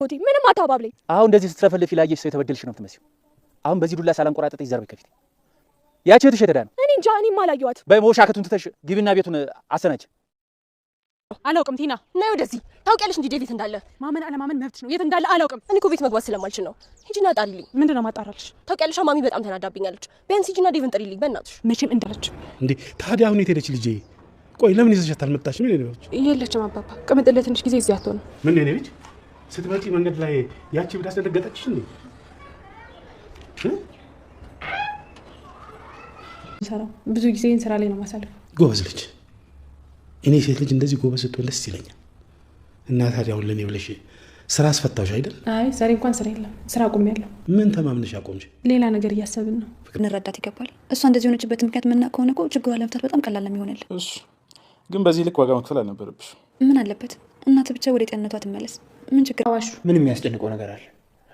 ወዲ ምንም አታባብለኝ። አሁን እንደዚህ ስትረፈልፊ ላየሽ ሰው የተበደልሽ ነው የምትመስዪው። አሁን በዚህ ዱላ ሳላንቆራጠጥሽ ዘርበይ ከፊት ያቺ እህትሽ የት ሄዳ ነው? እኔ እንጃ እኔም አላየኋት። በመወሻከቱን ትተሽ ግቢና ቤቱን አሰናች። አላውቅም ቲና ነይ ወደዚህ። ታውቂያለሽ እንጂ ዴቪት እንዳለ ማመን አለማመን መብትሽ ነው። የት እንዳለ አላውቅም። እኔ እኮ ቤት መግባት ስለማልችል ነው። ሂጂና ጣሪልኝ። ምንድነው ማጣራልሽ? ታውቂያለሽ ማሚ በጣም ተናዳብኛለች። ቢያንስ ሂጂና ዴቪን ጥሪልኝ በእናትሽ። መቼም እንዳለች እንዴ ታዲያ አሁን የት ሄደች ልጄ? ቆይ ለምን ይዘሻት አልመጣሽም? ምን ነው የለችም አባባ ቅምጥል ትንሽ ጊዜ እዚህ አትሆንም። ምን ነው ልጅ ስትመጪ መንገድ ላይ ያቺ ብዳ አስደነገጠችሽ እንዴ? ብዙ ጊዜ ስራ ላይ ነው ማሳለፍ። ጎበዝ ልጅ። እኔ ሴት ልጅ እንደዚህ ጎበዝ ስትሆን ደስ ይለኛል። እና ታዲያ አሁን ለኔ ብለሽ ስራ አስፈታሽ አይደል? አይ ዛሬ እንኳን ስራ የለም። ስራ አቁሜያለሁ። ምን ተማምነሽ አቆምሽ? ሌላ ነገር እያሰብን ነው። እንረዳት ይገባል። እሷ እንደዚህ ሆነችበት ምክንያት ምን ከሆነ እኮ ችግሯ ለመፍታት በጣም ቀላል ነው የሚሆንልህ። እሺ ግን በዚህ ልክ ዋጋ መክፈል አልነበረብሽ። ምን አለበት እናት ብቻ ወደ ጤንነቷ ትመለስ። ምን ችግር አዋሹ ምን የሚያስጨንቀው ነገር አለ?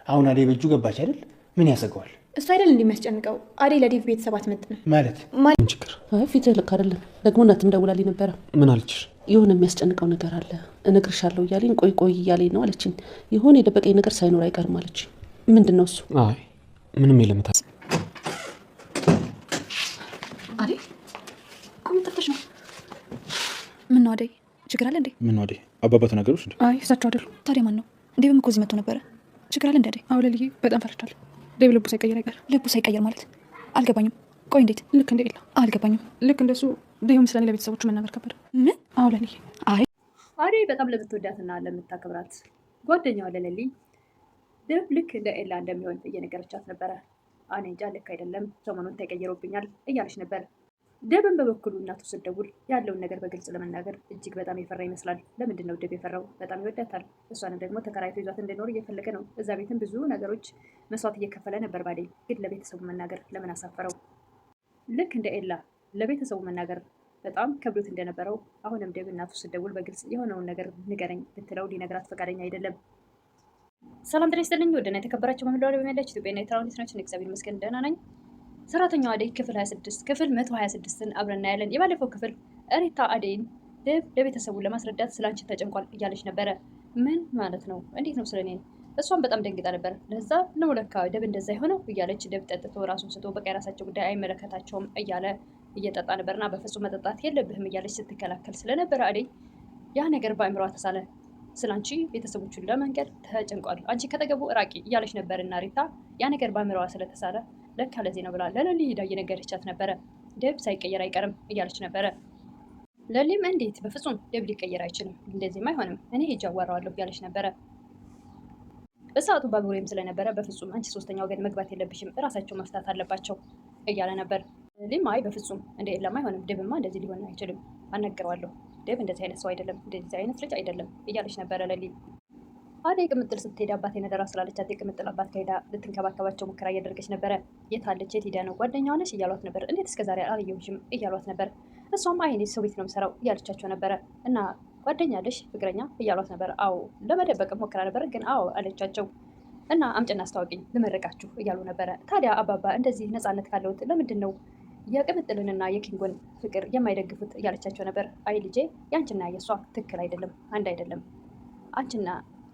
አሁን አዴ በእጁ ገባች አይደል? ምን ያሰገዋል? እሱ አይደል እንደሚያስጨንቀው። አዴ ለዴቭ ቤተሰብ አትመጥንም ማለት ምን ችግር? አይ ፊት ልክ አይደለም። ደግሞ እናትም ደውላልኝ ነበረ። ምን አለችሽ? የሆነ የሚያስጨንቀው ነገር አለ እነግርሻለሁ እያለኝ ቆይ እያለኝ ነው አለችኝ። የሆነ የደበቀኝ ነገር ሳይኖር አይቀርም አለችኝ። ምንድን ነው እሱ? አይ ምንም የለም። አዴ ቁም ተፈሽ ነው። ምን ነው አዴ ችግር አለ እንዴ? ምን ነው አዴ አባባ ተናገሩሽ እንዴ? አይ እሳቸው አይደሉ። ታዲያ ማን ነው እንዴ? በምኮ እዚህ መጥቶ ነበረ። ችግር አለ እንዴ አዴ? አዎ ለልዬ በጣም ፈርቻለሁ። ዴቭ ልቡ ሳይቀየር አይቀር። ልቡ ሳይቀየር ማለት አልገባኝም። ቆይ እንዴት? ልክ እንደ ኤላ አልገባኝም። ልክ እንደሱ ዴቭም ስለኔ ለቤተሰቦቹ መናገር ከበደ። ምን? አዎ ለልዬ አይ አዴ በጣም ለምትወዳትና ለምታከብራት ጓደኛዋ ለሌሊ ዴቭ ልክ እንደ ኤላ እንደሚሆን እየነገረቻት ነበረ። እኔ እንጃ ልክ አይደለም ሰሞኑን ተቀይሮብኛል እያለች ነበር። ዴቭን በበኩሉ እናቱ ስትደውል ያለውን ነገር በግልጽ ለመናገር እጅግ በጣም የፈራ ይመስላል። ለምንድን ነው ዴቭ የፈራው? በጣም ይወዳታል። እሷንም ደግሞ ተከራይቶ ይዟት እንዲኖር እየፈለገ ነው። እዛ ቤትም ብዙ ነገሮች መስዋዕት እየከፈለ ነበር። ባዴ ግን ለቤተሰቡ መናገር ለምን አሳፈረው? ልክ እንደ ኤላ ለቤተሰቡ መናገር በጣም ከብዶት እንደነበረው አሁንም ዴቭ እናቱ ስትደውል በግልጽ የሆነውን ነገር ንገረኝ ብትለው ሊነግራት ፈቃደኛ አይደለም። ሰላም ጤና ይስጥልኝ ወደና የተከበራችሁ መምህራን በሚያላችሁ ኢትዮጵያና ኤርትራ ናችሁ። እግዚአብሔር ይመስገን ደህና ነኝ። ሰራተኛዋ አደይ ክፍል 26 ክፍል 126ን አብረን እናያለን። የባለፈው ክፍል ሪታ አደይን ዴቭ ለቤተሰቡ ለማስረዳት ስላንቺ ተጨንቋል እያለች ነበረ። ምን ማለት ነው? እንዴት ነው ስለኔ? እሷን በጣም ደንግጣ ነበር። ለዛ ነው ለካ ዴቭ እንደዛ የሆነው እያለች ዴቭ ጠጥቶ ራሱን ስቶ በቃ የራሳቸው ጉዳይ አይመለከታቸውም እያለ እየጠጣ ነበርና በፍጹም መጠጣት የለብህም እያለች ስትከላከል ስለነበረ አደይ ያ ነገር በአእምሯ ተሳለ። ስላንቺ ቤተሰቦቹን ለመንገድ ተጨንቋል፣ አንቺ ከተገቡ ራቂ እያለች ነበርና ሪታ ያ ነገር በአእምሯ ስለተሳለ ለካ ለዚህ ነው ብላ ለሌሊ ሄዳ እየነገረቻት ነበረ። ዴቭ ሳይቀየር አይቀርም እያለች ነበረ። ሌሊም እንዴት በፍጹም ዴቭ ሊቀየር አይችልም፣ እንደዚህም አይሆንም፣ እኔ ሄጄ አዋራዋለሁ እያለች ነበረ። በሰዓቱ ባቡሬም ስለነበረ በፍጹም አንቺ ሶስተኛ ወገን መግባት የለብሽም፣ እራሳቸው መፍታት አለባቸው እያለ ነበር። ሌሊም አይ በፍጹም እንደ ኤላም አይሆንም፣ ዴቭማ እንደዚህ ሊሆን አይችልም፣ አናግረዋለሁ፣ ዴቭ እንደዚህ አይነት ሰው አይደለም፣ እንደዚህ አይነት ልጅ አይደለም እያለች ነበረ ሌሊ። አደይ ቅምጥል ስትሄድ አባቴ ነደራ ስላለቻት የቅምጥል አባት ከሄዳ ልትንከባከባቸው ሙከራ እያደረገች ነበረ። የት አለች? የት ሄዳ ነው? ጓደኛዋ ነሽ እያሏት ነበር። እንዴት እስከዛሬ አላየሁሽም እያሏት ነበር። እሷም አይ እኔ ሰው ቤት ነው የምሰራው እያለቻቸው ነበረ። እና ጓደኛ አለሽ ፍቅረኛ እያሏት ነበር። አዎ ለመደበቅ ሞከራ ነበር ግን አዎ አለቻቸው። እና አምጭና አስታወቂኝ ልመረቃችሁ እያሉ ነበረ። ታዲያ አባባ እንደዚህ ነፃነት ካለውት ለምንድን ነው የቅምጥልንና የኪንጎን ፍቅር የማይደግፉት እያለቻቸው ነበር። አይ ልጄ ያንቺና የእሷ ትክክል አይደለም፣ አንድ አይደለም። አንቺና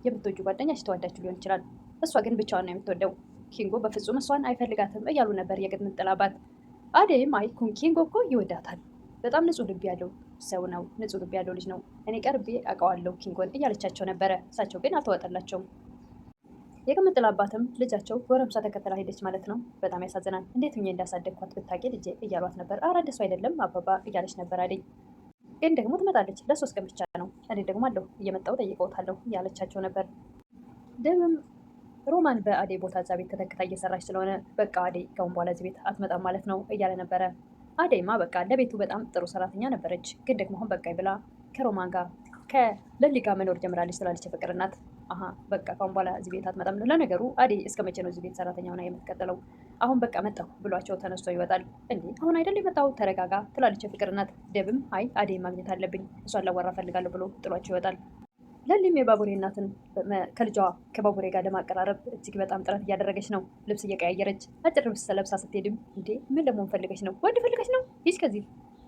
የምትወጁ ጓደኛሽ ተወዳችሁ ሊሆን ይችላል፣ እሷ ግን ብቻዋን ነው የምትወደው። ኪንጎ በፍጹም እሷን አይፈልጋትም እያሉ ነበር የቅምጥል አባት። አደይም አይ ኪንጎ እኮ ይወዳታል፣ በጣም ንጹህ ልብ ያለው ሰው ነው፣ ንጹህ ልብ ያለው ልጅ ነው፣ እኔ ቀርቤ አውቀዋለሁ ኪንጎን እያለቻቸው ነበረ። እሳቸው ግን አልተዋጠላቸውም። የቅምጥል አባትም ልጃቸው ጎረምሳ ተከተላ ሄደች ማለት ነው። በጣም ያሳዝናል፣ እንዴት ሆኜ እንዳሳደግኳት ብታውቂ ልጄ እያሏት ነበር። ኧረ እንደሱ አይደለም አባባ እያለች ነበር አደይ። ግን ደግሞ ትመጣለች፣ ለ3 ቀን ብቻ ነው፣ እኔ ደግሞ አለሁ እየመጣሁ ጠይቀውታለሁ እያለቻቸው ነበር። ደምም ሮማን በአደይ ቦታ እዛ ቤት ተተክታ እየሰራች ስለሆነ በቃ አደይ ከአሁን በኋላ እዚህ ቤት አትመጣም ማለት ነው እያለ ነበረ። አደይማ በቃ ለቤቱ በጣም ጥሩ ሰራተኛ ነበረች፣ ግን ደግሞ አሁን በቃ ብላ ከሮማን ጋር ከሌሊ ጋር መኖር ጀምራለች ስላለች የፍቅር እናት በቃ ከአሁን በኋላ እዚህ ቤት አትመጣም። ለነገሩ አደይ እስከ መቼ ነው እዚህ ቤት ሰራተኛ ሆና የምትቀጥለው? አሁን በቃ መጣሁ ብሏቸው ተነስቶ ይወጣል። እንዴ አሁን አይደል የመጣው ተረጋጋ ትላለች የፍቅር እናት። ደብም አይ አደይ ማግኘት አለብኝ እሷን ላወራ ፈልጋለሁ ብሎ ጥሏቸው ይወጣል። ለሊም የባቡሬ እናትን ከልጇ ከባቡሬ ጋር ለማቀራረብ እጅግ በጣም ጥረት እያደረገች ነው። ልብስ እየቀያየረች አጭር ልብስ ለብሳ ስትሄድም እንዴ ምን ለመሆን ፈልገች ነው? ወንድ ፈልገች ነው? ይህ ከዚህ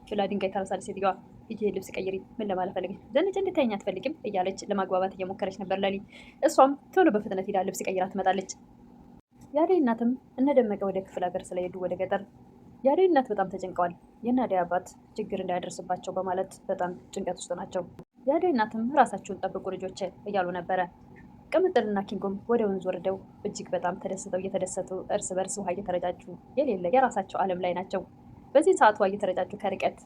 ብላ ድንጋይ ታነሳለች ሴትዮዋ። ሂጂ ልብስ ቀይሪ፣ ምን ለማለት ፈልገሽ ዘንጭ እንድታይኝ አትፈልጊም እያለች ለማግባባት እየሞከረች ነበር ለሊ። እሷም ቶሎ በፍጥነት ሄዳ ልብስ ቀይራ ትመጣለች። የአደይ እናትም እነደመቀ ወደ ክፍለ ሀገር ስለሄዱ ወደ ገጠር የአደይ እናት በጣም ተጨንቀዋል። የአደይ አባት ችግር እንዳያደርስባቸው በማለት በጣም ጭንቀት ውስጥ ናቸው። የአደይ እናትም ራሳችሁን ጠብቁ ልጆች እያሉ ነበረ። ቅምጥልና ኪንጎም ወደ ወንዝ ወርደው እጅግ በጣም ተደስተው እየተደሰቱ እርስ በርስ ውሃ እየተረጫጩ የሌለ የራሳቸው ዓለም ላይ ናቸው። በዚህ ሰዓት ውሃ እየተረጫጩ ከርቀት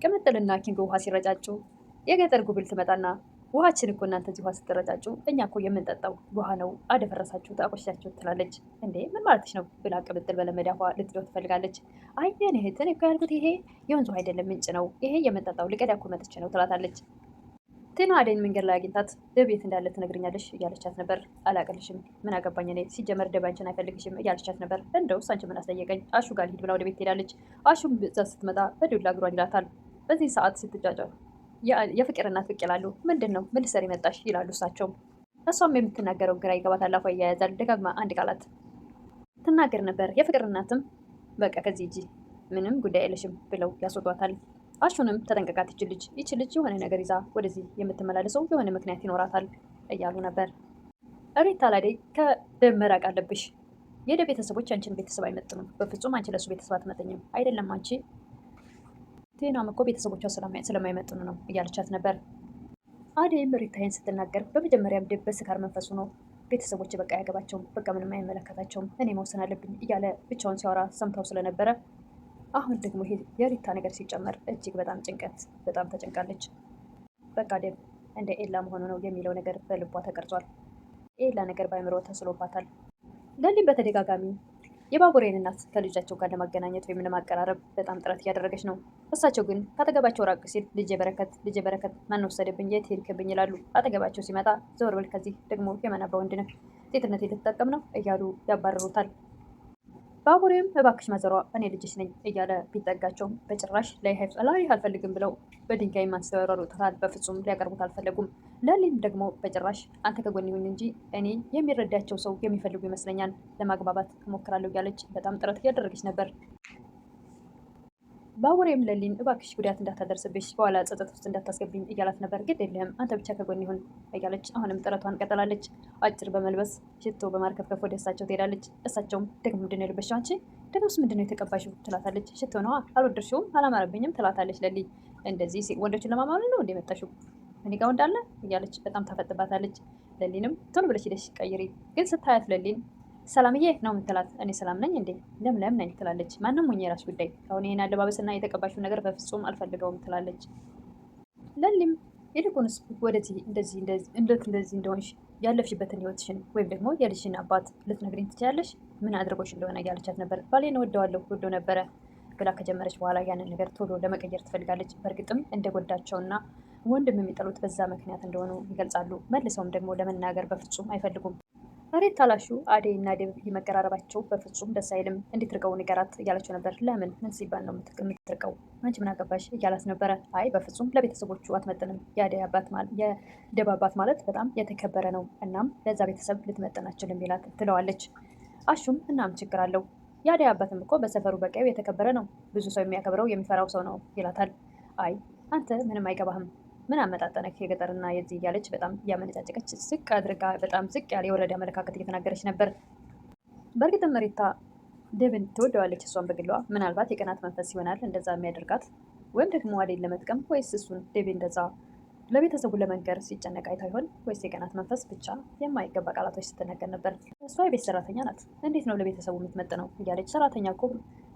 ቅምጥልና ኪንጎ ውሃ ሲረጫጩ የገጠር ጉብል ትመጣና ውሃችን እኮ እናንተ እዚህ ውሃ ስትረጫጩ እኛ እኮ የምንጠጣው ውሃ ነው፣ አደፈረሳችሁ አቆሻችሁ ትላለች። እንዴ ምን ማለትሽ ነው ብላ ቅምጥል በለመዳ ውሃ ልትለው ትፈልጋለች። አይ የኔ እህት እኔ እኮ ያልኩት ይሄ የወንዝ ውሃ አይደለም ምንጭ ነው፣ ይሄ የምንጠጣው ልቀዳ እኮ መጥቼ ነው ትላታለች። ቴና አደይን መንገድ ላይ አግኝታት ደብ የት እንዳለ ትነግርኛለሽ እያለቻት ነበር። አላቅልሽም፣ ምን አገባኝ እኔ ሲጀመር ደብ አንቺን አይፈልግሽም እያለቻት ነበር። እንደውስ አንቺ ምን አስጠየቀኝ፣ አሹ ጋር ልሂድ ብላ ወደ ቤት ትሄዳለች። አሹም እዛ ስትመጣ በዱላ እግሯን ይላታል። በዚህ ሰዓት ስትጫጫው የፍቅር እናት ብቅ ይላሉ። ምንድን ነው ምን ልትሰሪ መጣሽ ይላሉ እሳቸውም። እሷም የምትናገረው ግራ ይገባታል። አፏ እያያዛል ደጋግማ አንድ ቃላት ትናገር ነበር። የፍቅር እናትም በቃ ከዚህ ሂጂ ምንም ጉዳይ የለሽም ብለው ያስወጧታል። አሹንም ተጠንቀቃት፣ ይች ልጅ የሆነ ነገር ይዛ ወደዚህ የምትመላለሰው የሆነ ምክንያት ይኖራታል እያሉ ነበር። ሪታ ላደይ ከደብ መራቅ አለብሽ፣ የደብ ቤተሰቦች አንቺን ቤተሰብ አይመጥኑም፣ በፍጹም አንቺ ለሱ ቤተሰብ አትመጥኝም፣ አይደለም አንቺ ቴናም እኮ ቤተሰቦቿ ስለማይመጥኑ ነው እያለቻት ነበር። አደይም ሪታዬን ስትናገር በመጀመሪያም ደብ በስካር መንፈሱ ነው፣ ቤተሰቦች በቃ አያገባቸውም፣ በቃ ምንም አይመለከታቸውም፣ እኔ መወሰን አለብኝ እያለ ብቻውን ሲያወራ ሰምተው ስለነበረ አሁን ደግሞ ይሄ የሪታ ነገር ሲጨመር እጅግ በጣም በጣም ተጨንቃለች። በቃ ደብ እንደ ኤላ መሆኑ ነው የሚለው ነገር በልቧ ተቀርጿል። ኤላ ነገር በአይምሮ ተስሎባታል። ለሊም በተደጋጋሚ የባቡሬን እናት ከልጃቸው ጋር ለማገናኘት ወይም ለማቀራረብ በጣም ጥረት እያደረገች ነው። እሳቸው ግን ካጠገባቸው ራቅ ሲል ልጄ በረከት ማን ወሰደብኝ፣ የት ሄድክብኝ ይላሉ። አጠገባቸው ሲመጣ ዘወር በል ከዚህ ደግሞ የመናባ ወንድ ነህ፣ ሴትነት ልትጠቀም ነው እያሉ ያባረሩታል። ባቡሬም እባክሽ ማዘሯ እኔ ልጅሽ ነኝ እያለ ቢጠጋቸውም በጭራሽ ላይ አልፈልግም ብለው በድንጋይ አንስተው ያሯሩጡታል። በፍጹም ሊያቀርቡት አልፈለጉም። ለሊም ደግሞ በጭራሽ አንተ ከጎን ይሁን እንጂ እኔ የሚረዳቸው ሰው የሚፈልጉ ይመስለኛል፣ ለማግባባት እሞክራለሁ እያለች በጣም ጥረት እያደረገች ነበር። ባቡሬም ለሊን እባክሽ ጉዳት እንዳታደርስብሽ፣ በኋላ ጸጸት ውስጥ እንዳታስገብኝ እያላት ነበር። ግድ የለህም አንተ ብቻ ከጎን ይሁን እያለች አሁንም ጥረቷን ቀጥላለች። አጭር በመልበስ ሽቶ በማርከፍከፍ ወደ እሳቸው ትሄዳለች። እሳቸውም ደግሞ ምንድን ነው የለበሽው አንቺ ደግሞስ ምንድን ነው የተቀባሽው ትላታለች። ሽቶ ነዋ አልወደድሽውም አላማረብኝም ትላታለች። ለሊ እንደዚህ ወንዶችን ለማማለል ነው እንደ መጣሽው እኔ ጋር እንዳለ እያለች በጣም ታፈጥባታለች። ለሊንም ቶሎ ብለሽ ሄደሽ ቀይሪ። ግን ስታያት ለሊን ሰላምዬ ነው የምትላት። እኔ ሰላም ነኝ እንዴ ለምለም ነኝ ትላለች። ማንም ሆኜ የራስ ጉዳይ፣ አሁን ይሄን አለባበስና የተቀባሽው ነገር በፍጹም አልፈልገውም ትላለች። ለሊም ይልቁንስ ወደዚህ እንደዚህ እንደሆንሽ ያለፍሽበትን ህይወትሽን ወይም ደግሞ የልጅሽን አባት ልትነግሪኝ ትችያለሽ፣ ምን አድርጎሽ እንደሆነ እያለቻት ነበር። ባሌን ወደዋለሁ ወዶ ነበረ ብላ ከጀመረች በኋላ ያንን ነገር ቶሎ ለመቀየር ትፈልጋለች። በእርግጥም እንደጎዳቸውና ወንድም የሚጠሉት በዛ ምክንያት እንደሆኑ ይገልጻሉ። መልሰውም ደግሞ ለመናገር በፍጹም አይፈልጉም። ሪታ ላሹ አደይ እና ደብ መቀራረባቸው በፍጹም ደስ አይልም። እንድትርቀው ንገራት እያለችው ነበር። ለምን ምን ሲባል ነው የምትርቀው? አንቺ ምን አገባሽ እያላት ነበረ። አይ በፍጹም ለቤተሰቦቹ አትመጥንም። የደብ አባት ማለት በጣም የተከበረ ነው። እናም ለዛ ቤተሰብ ልትመጥን አትችልም ይላት ትለዋለች። አሹም እናም ችግር አለው፣ የአደይ አባትም እኮ በሰፈሩ በቀዩ የተከበረ ነው፣ ብዙ ሰው የሚያከብረው የሚፈራው ሰው ነው ይላታል። አይ አንተ ምንም አይገባህም፣ ምን አመጣጠነክ የገጠርና የዚህ እያለች በጣም እያመነጫጨቀች ዝቅ አድርጋ በጣም ዝቅ ያለ የወረደ አመለካከት እየተናገረች ነበር። በእርግጥም ሪታ ደብን ትወደዋለች። እሷን በግሏ ምናልባት የቅናት መንፈስ ይሆናል እንደዛ የሚያደርጋት፣ ወይም ደግሞ አደይን ለመጥቀም ወይስ እሱን ደብ እንደዛ ለቤተሰቡ ለመንገር ሲጨነቅ አይታ ይሆን? ወይስ የቅናት መንፈስ? ብቻ የማይገባ ቃላቶች ስትነገር ነበር። እሷ የቤት ሰራተኛ ናት፣ እንዴት ነው ለቤተሰቡ የምትመጥነው እያለች። ሰራተኛ እኮ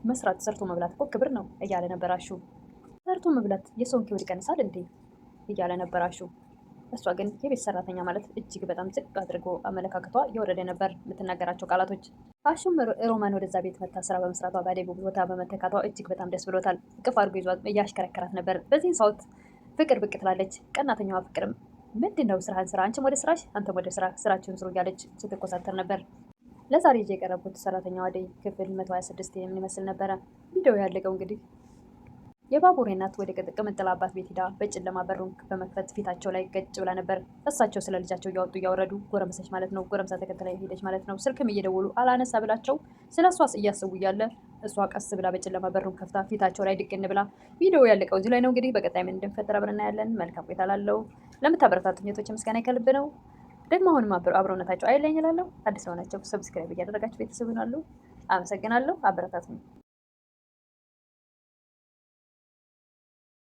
መስራት ሰርቶ መብላት እኮ ክብር ነው እያለ ነበር አሹ። ሰርቶ መብላት የሰውን ክብር ይቀንሳል እንዴ እያለ ነበር አሹ። እሷ ግን የቤት ሰራተኛ ማለት እጅግ በጣም ዝቅ አድርጎ አመለካከቷ የወረደ ነበር የምትናገራቸው ቃላቶች። አሹም ሮማን ወደዛ ቤት መታ ስራ በመስራቷ በአደይ ቦታ በመተካቷ እጅግ በጣም ደስ ብሎታል። እቅፍ አድርጎ ይዟት እያሽከረከራት ነበር። በዚህን ሰዓት ፍቅር ብቅ ትላለች። ቀናተኛዋ ፍቅርም ምንድን ነው ስራህን ስራ፣ አንቺም ወደ ስራሽ አንተም ወደ ስራችሁን ስሩ እያለች ስትኮሳተር ነበር። ለዛሬ ይዤ የቀረብኩት ሰራተኛዋ አደይ ክፍል 126 የሚመስል ነበረ። ቪዲዮ ያለቀው እንግዲህ የባቡሬ እናት ወደ ቅምጥል አባት ቤት ሄዳ በጨለማ በሩን በመክፈት ፊታቸው ላይ ገጭ ብላ ነበር። እሳቸው ስለ ልጃቸው እያወጡ እያወረዱ ጎረምሰች ማለት ነው፣ ጎረምሳ ተከትላ ሄደች ማለት ነው። ስልክም እየደወሉ አላነሳ ብላቸው ስለ እሷስ እያስቡ እያለ እሷ ቀስ ብላ በጨለማ በሩን ከፍታ ፊታቸው ላይ ድቅን ብላ ቪዲዮ ያለቀው እዚህ ላይ ነው። እንግዲህ በቀጣይ ምን እንደሚፈጠር አብረን እናያለን። መልካም ቆይታ ላለው ለምታበረታቱኝ እህቶቼ ምስጋና ከልብ ነው። ደግሞ አሁንም አብረውነታቸው አይለኝ እላለሁ። አዲስ ሆናቸው ሰብስክራይብ እያደረጋችሁ ቤተሰብ ይሆናሉ። አመሰግናለሁ። አበረታቱኝ።